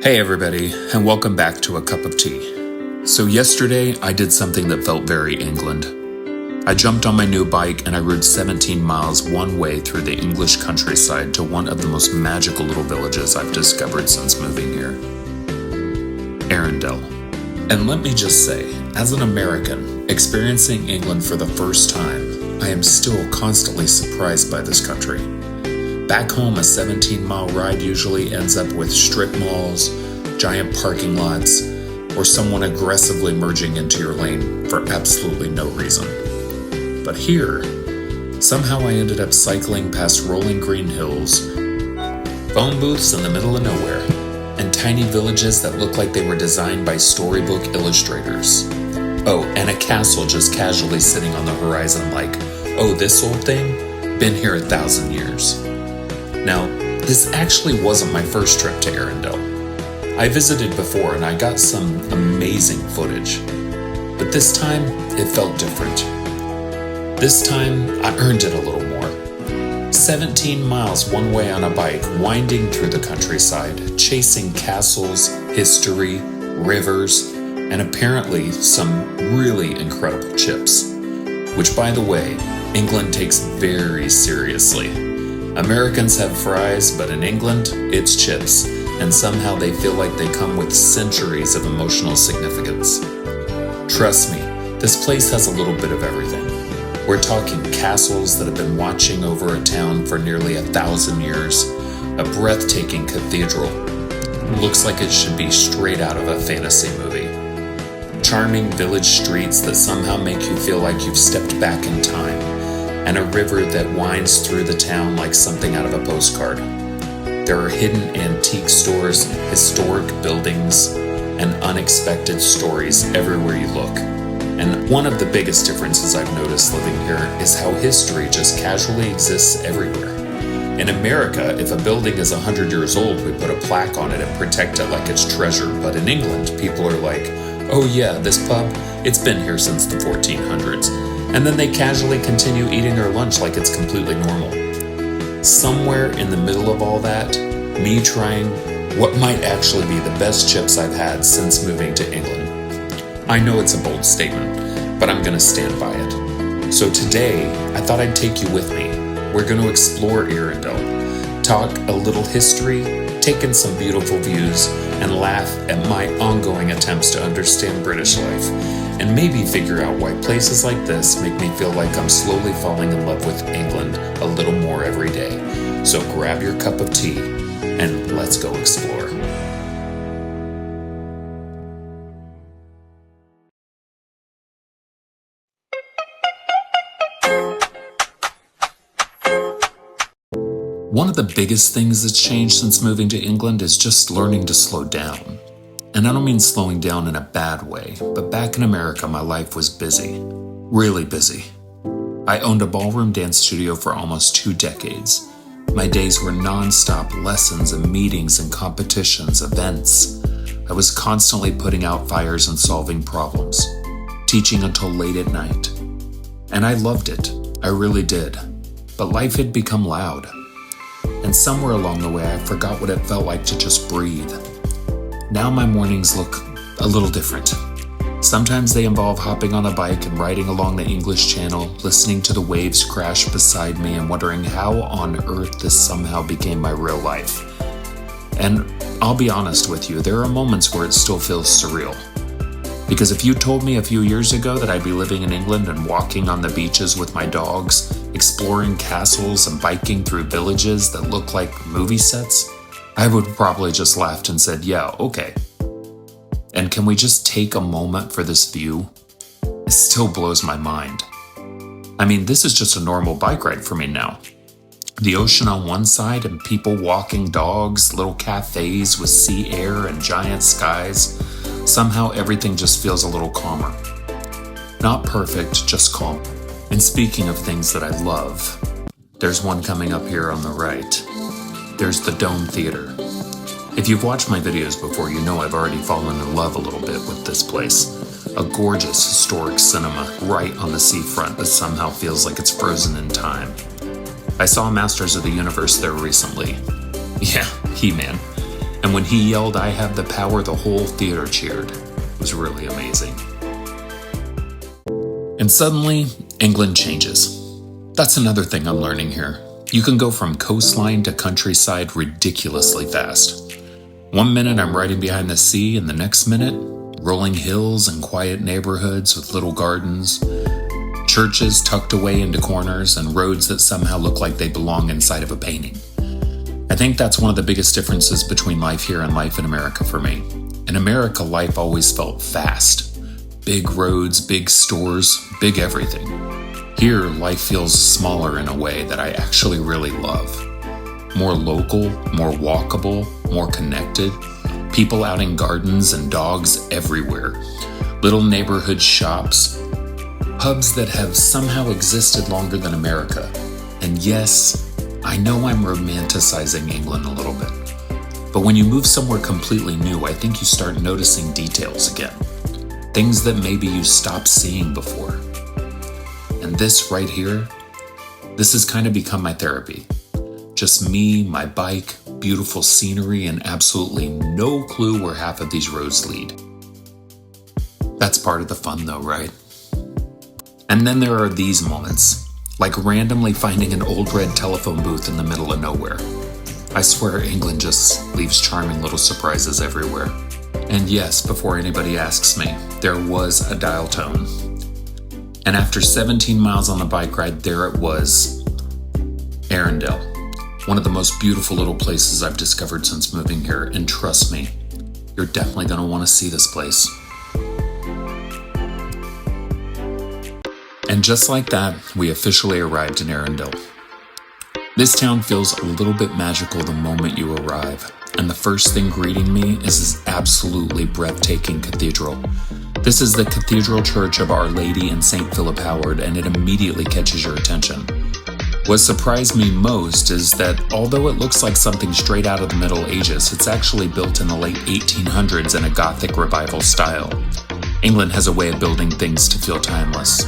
Hey everybody, and welcome back to A Cup of Tea. So yesterday, I did something that felt very England. I jumped on my new bike and I rode 17 miles one way through the English countryside to one of the most magical little villages I've discovered since moving here. Arundel. And let me just say, as an American, experiencing England for the first time, I am still constantly surprised by this country. Back home, a 17-mile ride usually ends up with strip malls, giant parking lots, or someone aggressively merging into your lane for absolutely no reason. But here, somehow I ended up cycling past rolling green hills, phone booths in the middle of nowhere, and tiny villages that look like they were designed by storybook illustrators. Oh, and a castle just casually sitting on the horizon like, oh, this old thing? Been here 1,000 years. Now, this actually wasn't my first trip to Arundel. I visited before and I got some amazing footage. But this time, it felt different. This time, I earned it a little more. 17 miles one way on a bike, winding through the countryside, chasing castles, history, rivers, and apparently some really incredible chips. Which, by the way, England takes very seriously. Americans have fries, but in England, it's chips, and somehow they feel like they come with centuries of emotional significance. Trust me, this place has a little bit of everything. We're talking castles that have been watching over a town for nearly 1,000 years, a breathtaking cathedral. Looks like it should be straight out of a fantasy movie. Charming village streets that somehow make you feel like you've stepped back in time, and a river that winds through the town like something out of a postcard. There are hidden antique stores, historic buildings, and unexpected stories everywhere you look. And one of the biggest differences I've noticed living here is how history just casually exists everywhere. In America, if a building is 100 years old, we put a plaque on it and protect it like it's treasure. But in England, people are like, oh yeah, this pub, it's been here since the 1400s. And then they casually continue eating their lunch like it's completely normal. Somewhere in the middle of all that, me trying what might actually be the best chips I've had since moving to England. I know it's a bold statement, but I'm gonna stand by it. So today, I thought I'd take you with me. We're gonna explore Arundel, talk a little history, take in some beautiful views, and laugh at my ongoing attempts to understand British life, and maybe figure out why places like this make me feel like I'm slowly falling in love with England a little more every day. So grab your cup of tea and let's go explore. One of the biggest things that's changed since moving to England is just learning to slow down. And I don't mean slowing down in a bad way, but back in America, my life was busy. Really busy. I owned a ballroom dance studio for almost 2 decades. My days were non-stop lessons and meetings and competitions, events. I was constantly putting out fires and solving problems, teaching until late at night. And I loved it. I really did. But life had become loud. And somewhere along the way, I forgot what it felt like to just breathe. Now my mornings look a little different. Sometimes they involve hopping on a bike and riding along the English Channel, listening to the waves crash beside me and wondering how on earth this somehow became my real life. And I'll be honest with you, there are moments where it still feels surreal. Because if you told me a few years ago that I'd be living in England and walking on the beaches with my dogs, exploring castles and biking through villages that look like movie sets, I would have probably just laughed and said, yeah, okay. And can we just take a moment for this view? It still blows my mind. I mean, this is just a normal bike ride for me now. The ocean on one side and people walking dogs, little cafes with sea air and giant skies. Somehow everything just feels a little calmer. Not perfect, just calm. And speaking of things that I love, there's one coming up here on the right. There's the Dome Theater. If you've watched my videos before, you know I've already fallen in love a little bit with this place. A gorgeous historic cinema right on the seafront that somehow feels like it's frozen in time. I saw Masters of the Universe there recently. Yeah, He-Man. And when he yelled, "I have the power," the whole theater cheered. It was really amazing. And suddenly, England changes. That's another thing I'm learning here. You can go from coastline to countryside ridiculously fast. One minute I'm riding behind the sea, and the next minute, rolling hills and quiet neighborhoods with little gardens, churches tucked away into corners, and roads that somehow look like they belong inside of a painting. I think that's one of the biggest differences between life here and life in America for me. In America, life always felt fast. Big roads, big stores, big everything. Here, life feels smaller in a way that I actually really love. More local, more walkable, more connected. People out in gardens and dogs everywhere. Little neighborhood shops. Pubs that have somehow existed longer than America. And yes, I know I'm romanticizing England a little bit. But when you move somewhere completely new, I think you start noticing details again. Things that maybe you stopped seeing before. And this right here, this has kind of become my therapy. Just me, my bike, beautiful scenery, and absolutely no clue where half of these roads lead. That's part of the fun though, right? And then there are these moments, like randomly finding an old red telephone booth in the middle of nowhere. I swear England just leaves charming little surprises everywhere. And yes, before anybody asks me, there was a dial tone. And after 17 miles on the bike ride, there it was, Arundel. One of the most beautiful little places I've discovered since moving here, and trust me, you're definitely going to want to see this place. And just like that, we officially arrived in Arundel. This town feels a little bit magical the moment you arrive, and the first thing greeting me is this absolutely breathtaking cathedral. This is the Cathedral Church of Our Lady in St. Philip Howard, and it immediately catches your attention. What surprised me most is that although it looks like something straight out of the Middle Ages, it's actually built in the late 1800s in a Gothic revival style. England has a way of building things to feel timeless.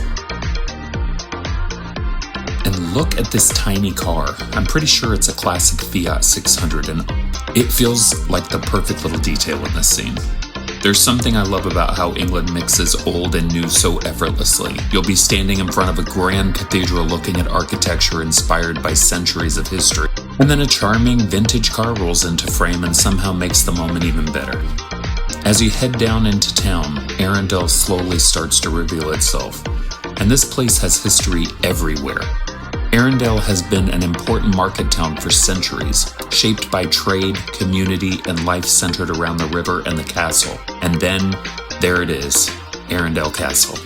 And look at this tiny car. I'm pretty sure it's a classic Fiat 600, and it feels like the perfect little detail in this scene. There's something I love about how England mixes old and new so effortlessly. You'll be standing in front of a grand cathedral looking at architecture inspired by centuries of history. And then a charming vintage car rolls into frame and somehow makes the moment even better. As you head down into town, Arundel slowly starts to reveal itself. And this place has history everywhere. Arundel has been an important market town for centuries, shaped by trade, community, and life centered around the river and the castle. And then, there it is, Arundel Castle.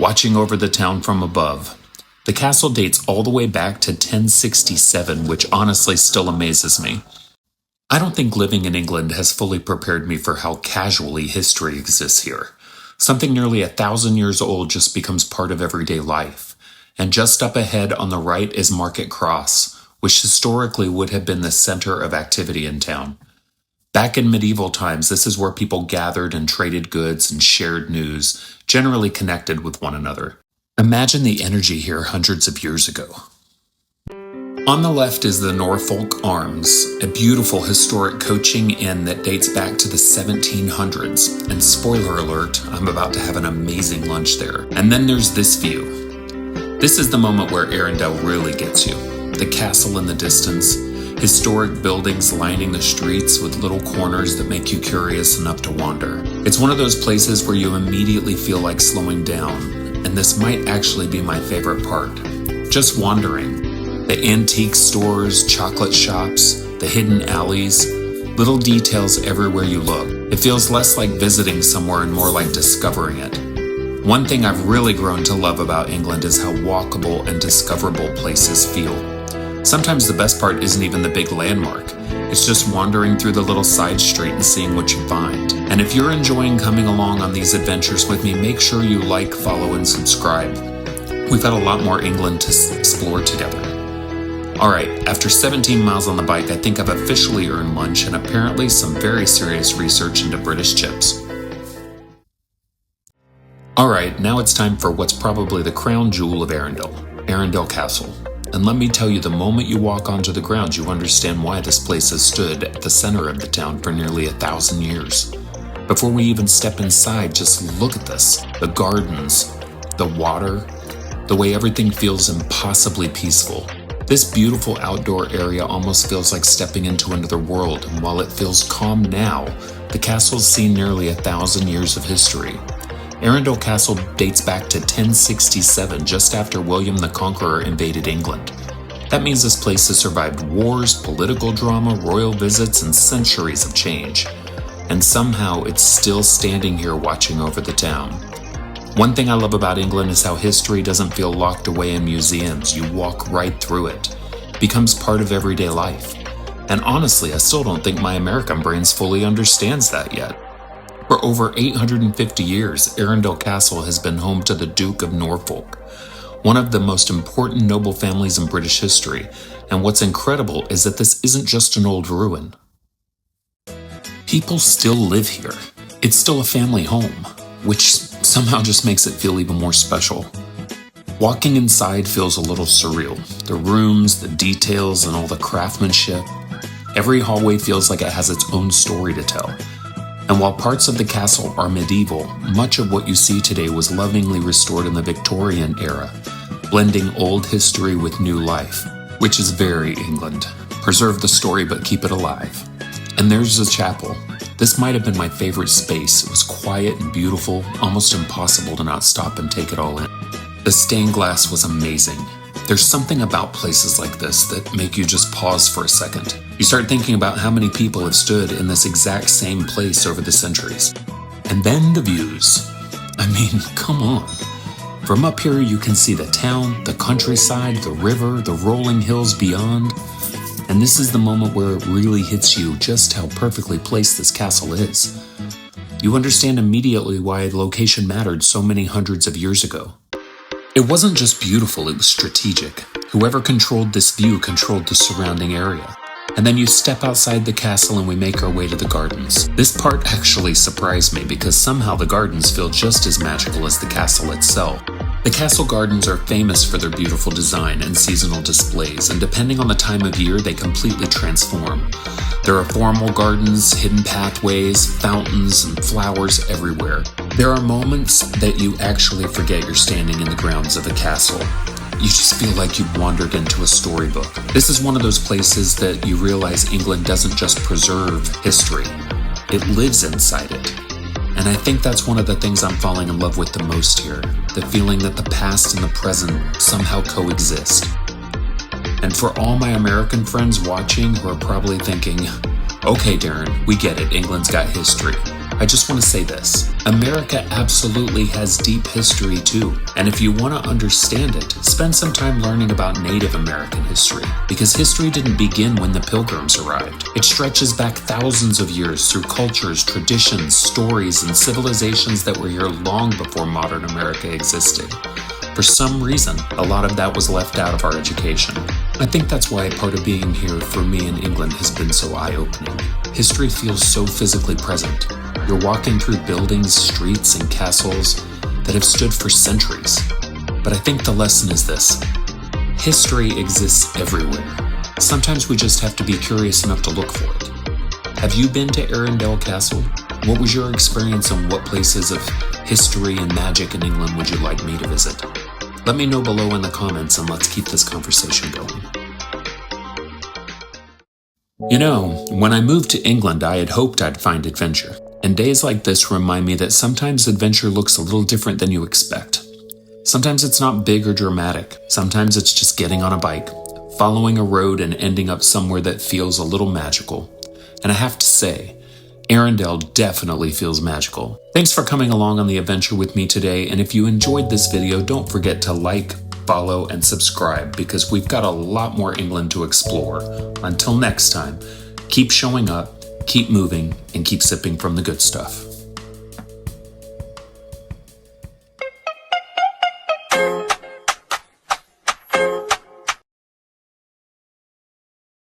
Watching over the town from above, the castle dates all the way back to 1067, which honestly still amazes me. I don't think living in England has fully prepared me for how casually history exists here. Something nearly 1,000 years old just becomes part of everyday life. And just up ahead on the right is Market Cross, which historically would have been the center of activity in town. Back in medieval times, this is where people gathered and traded goods and shared news, generally connected with one another. Imagine the energy here hundreds of years ago. On the left is the Norfolk Arms, a beautiful historic coaching inn that dates back to the 1700s. And spoiler alert, I'm about to have an amazing lunch there. And then there's this view. This is the moment where Arundel really gets you. The castle in the distance, historic buildings lining the streets with little corners that make you curious enough to wander. It's one of those places where you immediately feel like slowing down, and this might actually be my favorite part. Just wandering. The antique stores, chocolate shops, the hidden alleys, little details everywhere you look. It feels less like visiting somewhere and more like discovering it. One thing I've really grown to love about England is how walkable and discoverable places feel. Sometimes the best part isn't even the big landmark. It's just wandering through the little side street and seeing what you find. And if you're enjoying coming along on these adventures with me, make sure you like, follow, and subscribe. We've got a lot more England to explore together. Alright, after 17 miles on the bike, I think I've officially earned lunch and apparently some very serious research into British chips. Alright, now it's time for what's probably the crown jewel of Arundel, Arundel Castle. And let me tell you, the moment you walk onto the grounds, you understand why this place has stood at the center of the town for nearly 1,000 years. Before we even step inside, just look at this. The gardens, the water, the way everything feels impossibly peaceful. This beautiful outdoor area almost feels like stepping into another world, and while it feels calm now, the castle's seen nearly 1,000 years of history. Arundel Castle dates back to 1067, just after William the Conqueror invaded England. That means this place has survived wars, political drama, royal visits, and centuries of change. And somehow it's still standing here watching over the town. One thing I love about England is how history doesn't feel locked away in museums. You walk right through it. It becomes part of everyday life. And honestly, I still don't think my American brains fully understands that yet. For over 850 years, Arundel Castle has been home to the Duke of Norfolk, one of the most important noble families in British history. And what's incredible is that this isn't just an old ruin. People still live here. It's still a family home, which somehow just makes it feel even more special. Walking inside feels a little surreal. The rooms, the details, and all the craftsmanship. Every hallway feels like it has its own story to tell. And while parts of the castle are medieval, much of what you see today was lovingly restored in the Victorian era, blending old history with new life, which is very England. Preserve the story but keep it alive. And there's the chapel. This might have been my favorite space. It was quiet and beautiful, almost impossible to not stop and take it all in. The stained glass was amazing. There's something about places like this that make you just pause for a second. You start thinking about how many people have stood in this exact same place over the centuries. And then the views. I mean, come on. From up here you can see the town, the countryside, the river, the rolling hills beyond. And this is the moment where it really hits you just how perfectly placed this castle is. You understand immediately why location mattered so many hundreds of years ago. It wasn't just beautiful, it was strategic. Whoever controlled this view controlled the surrounding area. And then you step outside the castle and we make our way to the gardens. This part actually surprised me because somehow the gardens feel just as magical as the castle itself. The castle gardens are famous for their beautiful design and seasonal displays, and depending on the time of year, they completely transform. There are formal gardens, hidden pathways, fountains, and flowers everywhere. There are moments that you actually forget you're standing in the grounds of a castle. You just feel like you've wandered into a storybook. This is one of those places that you realize England doesn't just preserve history, it lives inside it. And I think that's one of the things I'm falling in love with the most here, the feeling that the past and the present somehow coexist. And for all my American friends watching who are probably thinking, okay Darren, we get it, England's got history. I just want to say this, America absolutely has deep history too. And if you want to understand it, spend some time learning about Native American history. Because history didn't begin when the Pilgrims arrived. It stretches back thousands of years through cultures, traditions, stories, and civilizations that were here long before modern America existed. For some reason, a lot of that was left out of our education. I think that's why part of being here for me in England has been so eye-opening. History feels so physically present. You're walking through buildings, streets, and castles that have stood for centuries. But I think the lesson is this. History exists everywhere. Sometimes we just have to be curious enough to look for it. Have you been to Arundel Castle? What was your experience and what places of history and magic in England would you like me to visit? Let me know below in the comments and let's keep this conversation going. You know, when I moved to England, I had hoped I'd find adventure. And days like this remind me that sometimes adventure looks a little different than you expect. Sometimes it's not big or dramatic. Sometimes it's just getting on a bike, following a road and ending up somewhere that feels a little magical. And I have to say, Arundel definitely feels magical. Thanks for coming along on the adventure with me today, and if you enjoyed this video, don't forget to like, follow, and subscribe because we've got a lot more England to explore. Until next time, keep showing up, keep moving, and keep sipping from the good stuff.